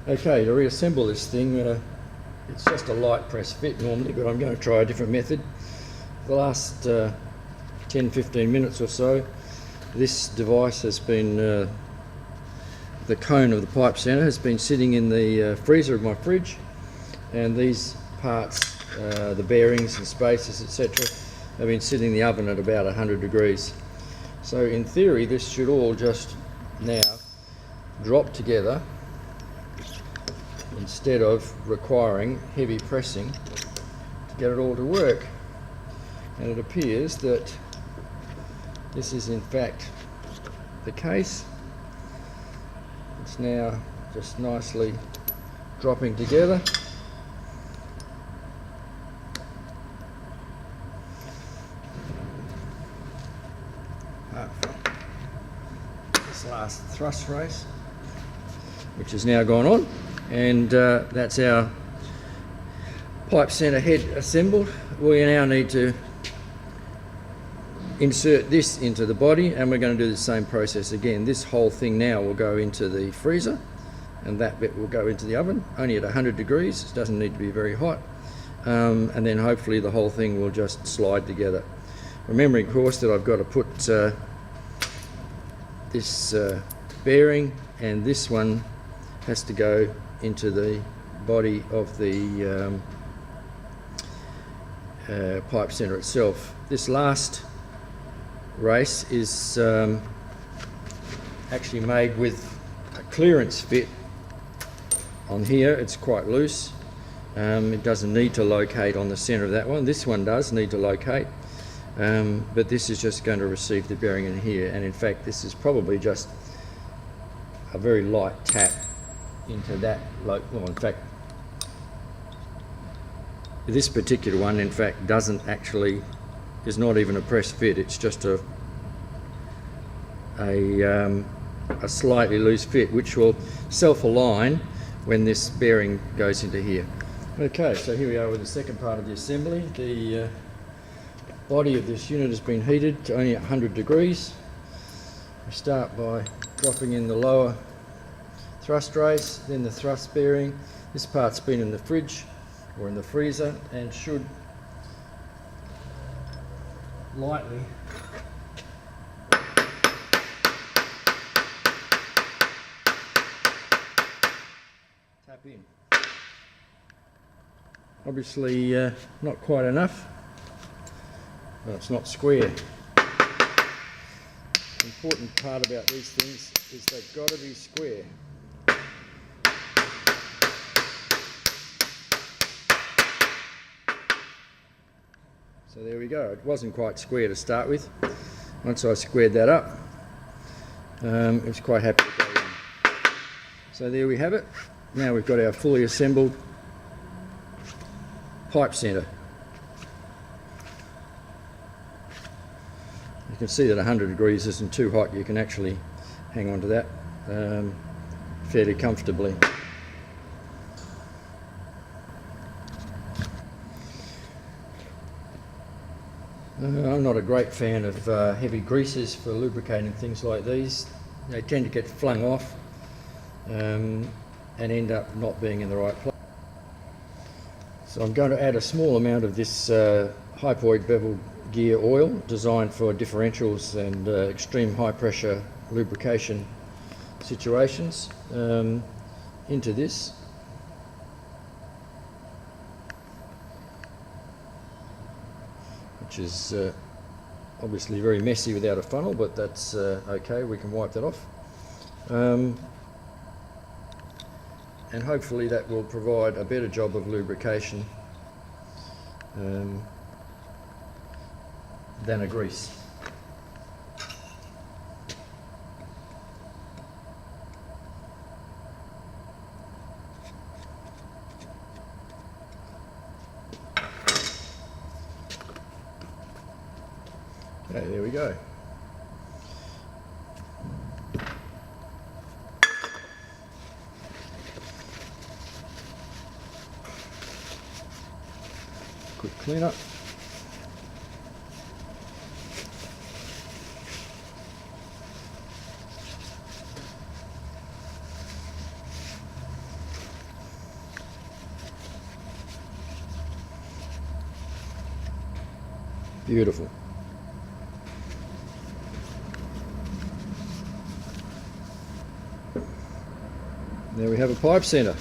Okay, to reassemble this thing, it's just a light press fit normally, but I'm going to try a different method. The last 10-15 minutes or so, this device has been, the cone of the pipe center has been sitting in the freezer of my fridge, and these parts, the bearings and spacers, etc., have been sitting in the oven at about 100 degrees. So in theory, this should all just now drop together instead of requiring heavy pressing to get it all to work. And it appears that this is in fact the case. It's now just nicely dropping together. Apart from this last thrust race, which has now gone on, and that's our pipe center head assembled. We now need to insert this into the body, and we're going to do the same process again. This whole thing now will go into the freezer, and that bit will go into the oven, only at 100 degrees. It doesn't need to be very hot, and then hopefully the whole thing will just slide together. Remembering, of course, that I've got to put this bearing, and this one has to go into the body of the pipe center itself. This last race is actually made with a clearance fit on here. It's quite loose. It doesn't need to locate on the center of that one. This one does need to locate, but this is just going to receive the bearing in here, and in fact this is probably just a very light tap into that. Well, in fact this particular one in fact doesn't actually, is not even a press fit. It's just a slightly loose fit, which will self-align when this bearing goes into here. Okay, so here we are with the second part of the assembly. The body of this unit has been heated to only 100 degrees. We start by dropping in the lower thrust race, then the thrust bearing. This part's been in the fridge or in the freezer and should lightly tap in. Obviously not quite enough. Well, it's not square. The important part about these things is they've got to be square. So there we go. It wasn't quite square to start with. Once I squared that up, it was quite happy to go in. So there we have it. Now we've got our fully assembled pipe center. You can see that 100 degrees isn't too hot. You can actually hang on to that fairly comfortably. I'm not a great fan of heavy greases for lubricating things like these. They tend to get flung off and end up not being in the right place. So I'm going to add a small amount of this hypoid bevel gear oil designed for differentials and extreme high pressure lubrication situations into this. Which is obviously very messy without a funnel, but that's okay, we can wipe that off. And hopefully that will provide a better job of lubrication than a grease. Okay, there we go. Quick clean up. Beautiful. There we have a pipe centre.